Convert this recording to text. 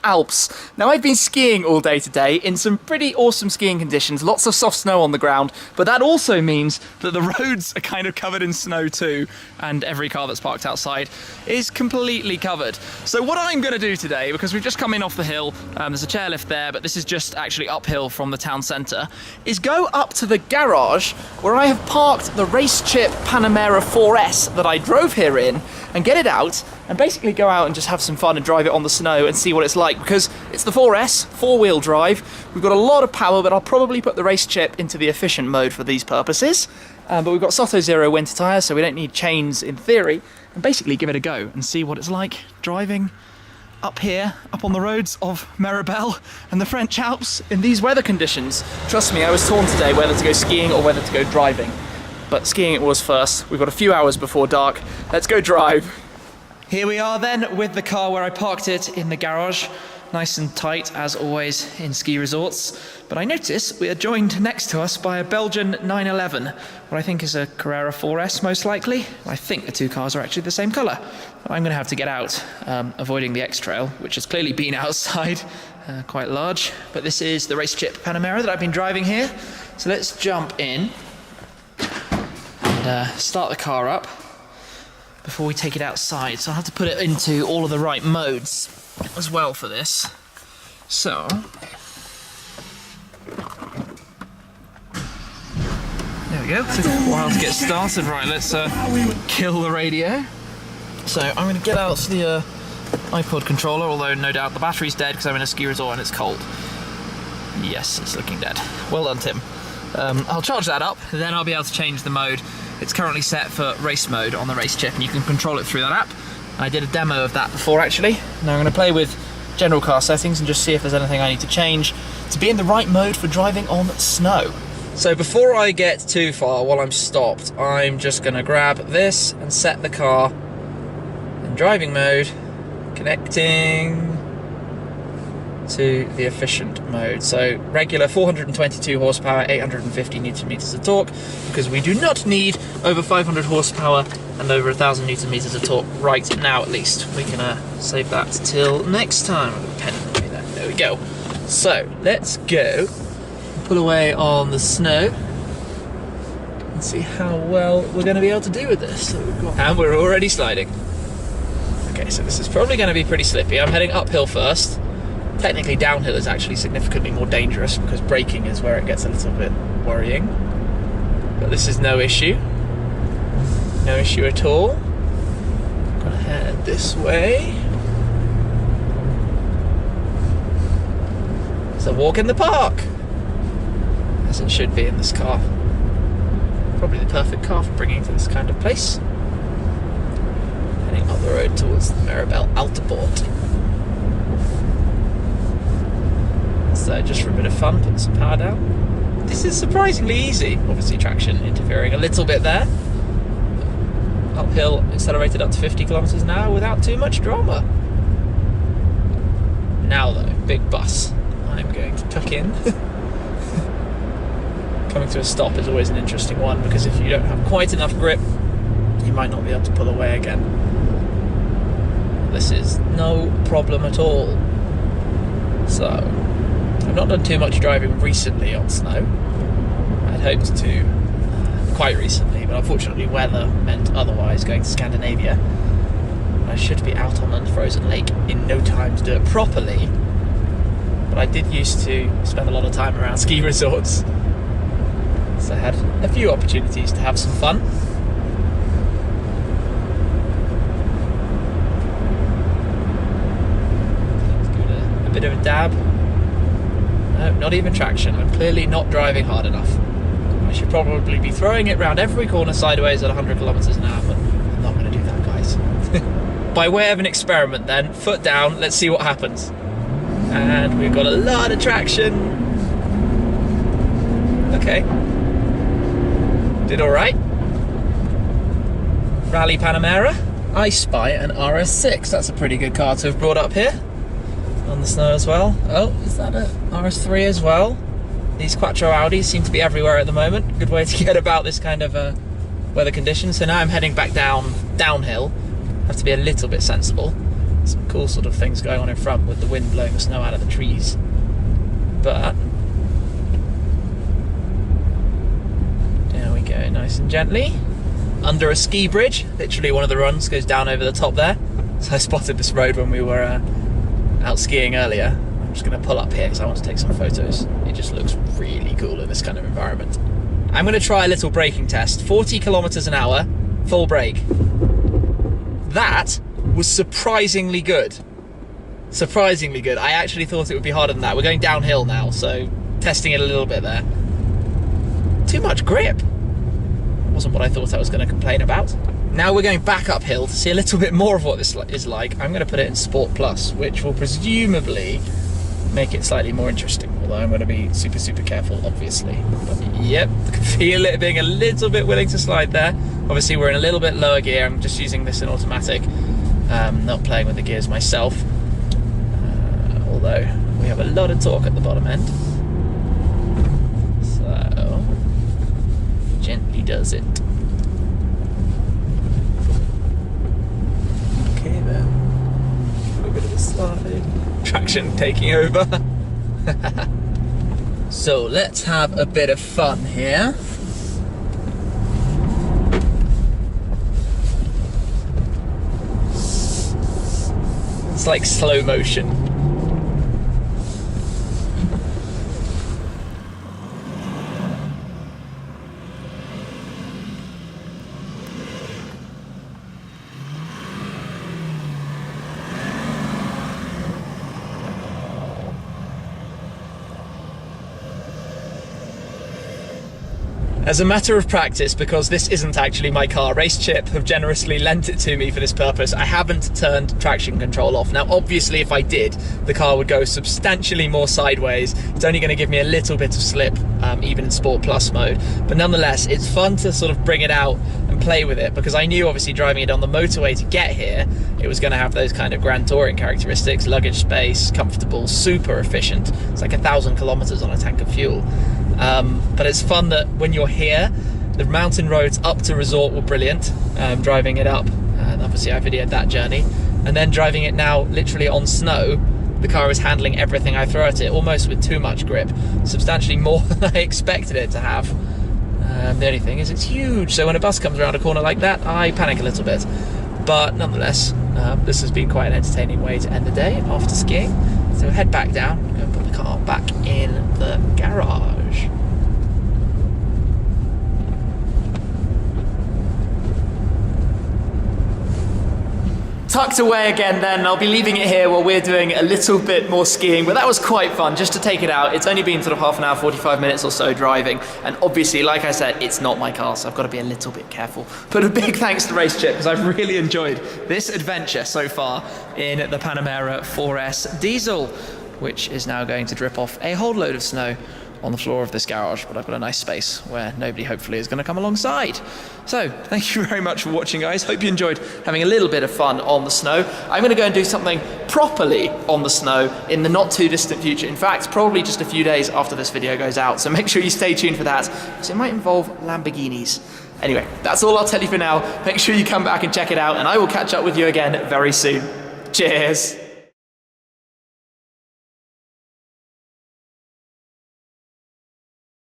Alps. Now I've been skiing all day today in some pretty awesome skiing conditions, lots of soft snow on the ground, but that also means that the roads are kind of covered in snow too, and every car that's parked outside is completely covered. So what I'm going to do today, because we've just come in off the hill, there's a chairlift there, but this is just actually uphill from the town centre, is go up to the garage where I have parked the RaceChip Panamera 4S that I drove here in, and get it out and basically go out and just have some fun and drive it on the snow and see what it's like, because it's the 4S, four-wheel drive. We've got a lot of power, but I'll probably put the RaceChip into the efficient mode for these purposes. But we've got Sottozero winter tyres, so we don't need chains in theory, and basically give it a go and see what it's like driving up here, up on the roads of Mirabel and the French Alps in these weather conditions. Trust me, I was torn today whether to go skiing or whether to go driving. But skiing it was first. We've got a few hours before dark. Let's go drive. Here we are then with the car where I parked it in the garage. Nice and tight as always in ski resorts. But I notice we are joined next to us by a Belgian 911, what I think is a Carrera 4S most likely. I think the two cars are actually the same colour. I'm going to have to get out, avoiding the X-Trail, which has clearly been outside, quite large. But this is the RaceChip Panamera that I've been driving here. So let's jump in. Start the car up before we take it outside, so I'll have to put it into all of the right modes as well for this. So there we go. Took a while to get started. Right, let's kill the radio. So I'm going to get out the iPod controller, although no doubt the battery's dead because I'm in a ski resort and it's cold. Yes, it's looking dead. Well done, Tim. I'll charge that up, then I'll be able to change the mode. It's currently set for race mode on the RaceChip, and you can control it through that app. I did a demo of that before actually. Now I'm going to play with general car settings and just see if there's anything I need to change to be in the right mode for driving on snow. So before I get too far, while I'm stopped, I'm just going to grab this and set the car in driving mode, connecting to the efficient mode. So regular 422 horsepower, 850 newton meters of torque, because we do not need over 500 horsepower and over 1,000 newton meters of torque right now at least. We can save that till next time. I've got a pen in me there. There we go. So let's go pull away on the snow and see how well we're going to be able to do with this. So and we're already sliding. Okay, so this is probably going to be pretty slippy. I'm heading uphill first. Technically downhill is actually significantly more dangerous because braking is where it gets a little bit worrying. But this is no issue. No issue at all. Gonna head this way. It's a walk in the park, as it should be in this car. Probably the perfect car for bringing to this kind of place. Heading up the road towards the Mirabel Autoport. So just for a bit of fun, put some power down. This is surprisingly easy. Obviously traction interfering a little bit there. Uphill, accelerated up to 50 kilometers an hour without too much drama. Now though, big bus. I'm going to tuck in. Coming to a stop is always an interesting one, because if you don't have quite enough grip, you might not be able to pull away again. This is no problem at all. So I've not done too much driving recently on snow. I'd hoped to quite recently, but unfortunately weather meant otherwise, going to Scandinavia. I should be out on a frozen lake in no time to do it properly, but I did used to spend a lot of time around ski resorts, so I had a few opportunities to have some fun. Let's give it a bit of a dab. No, not even traction. I'm clearly not driving hard enough. I should probably be throwing it round every corner sideways at 100 kilometers an hour, but I'm not going to do that, guys. By way of an experiment then, foot down, let's see what happens. And we've got a lot of traction. Okay. Did alright. Rally Panamera. I spy an RS6. That's a pretty good car to have brought up here. On the snow as well. Oh, is that a RS3 as well? These Quattro Audis seem to be everywhere at the moment. Good way to get about this kind of weather conditions. So now I'm heading back downhill. Have to be a little bit sensible. some cool sort of things going on in front with the wind blowing the snow out of the trees. But there we go, nice and gently. Under a ski bridge, literally one of the runs goes down over the top there. So I spotted this road when we were out skiing earlier. I'm just going to pull up here because I want to take some photos. It just looks really cool in this kind of environment. I'm going to try a little braking test. 40 kilometers an hour, full brake. That was surprisingly good. Surprisingly good. I actually thought it would be harder than that. We're going downhill now, so testing it a little bit there. Too much grip. Wasn't what I thought I was going to complain about. Now we're going back uphill to see a little bit more of what this is like. I'm going to put it in Sport Plus, which will presumably make it slightly more interesting. Although I'm going to be super, super careful, obviously. But yep, I can feel it being a little bit willing to slide there. Obviously, we're in a little bit lower gear. I'm just using this in automatic. Not playing with the gears myself. Although we have a lot of torque at the bottom end. So, gently does it. Okay then. A bit of a slide. Traction taking over. So let's have a bit of fun here. It's like slow motion. As a matter of practice, because this isn't actually my car, RaceChip have generously lent it to me for this purpose, I haven't turned traction control off. Now obviously if I did, the car would go substantially more sideways. It's only going to give me a little bit of slip, even in Sport Plus mode. But nonetheless, it's fun to sort of bring it out and play with it, because I knew obviously driving it on the motorway to get here, it was going to have those kind of Grand Touring characteristics, luggage space, comfortable, super efficient. It's like 1,000 kilometers on a tank of fuel. But it's fun that when you're here, the mountain roads up to Resort were brilliant, driving it up, and obviously I videoed that journey, and then driving it now literally on snow, the car is handling everything I throw at it, almost with too much grip, substantially more than I expected it to have. The only thing is it's huge, so when a bus comes around a corner like that, I panic a little bit. But nonetheless, this has been quite an entertaining way to end the day after skiing. So head back down and go and put the car back in the garage. Tucked away again then, I'll be leaving it here while we're doing a little bit more skiing, but that was quite fun just to take it out. It's only been sort of half an hour, 45 minutes or so driving, and obviously, like I said, it's not my car, so I've got to be a little bit careful. But a big thanks to RaceChip, because I've really enjoyed this adventure so far in the Panamera 4S diesel, which is now going to drip off a whole load of snow on the floor of this garage, but I've got a nice space where nobody hopefully is going to come alongside. So thank you very much for watching, guys. Hope you enjoyed having a little bit of fun on the snow. I'm going to go and do something properly on the snow in the not too distant future. In fact, probably just a few days after this video goes out, so make sure you stay tuned for that, because it might involve Lamborghinis. Anyway, that's all I'll tell you for now. Make sure you come back and check it out, and I will catch up with you again very soon. Cheers.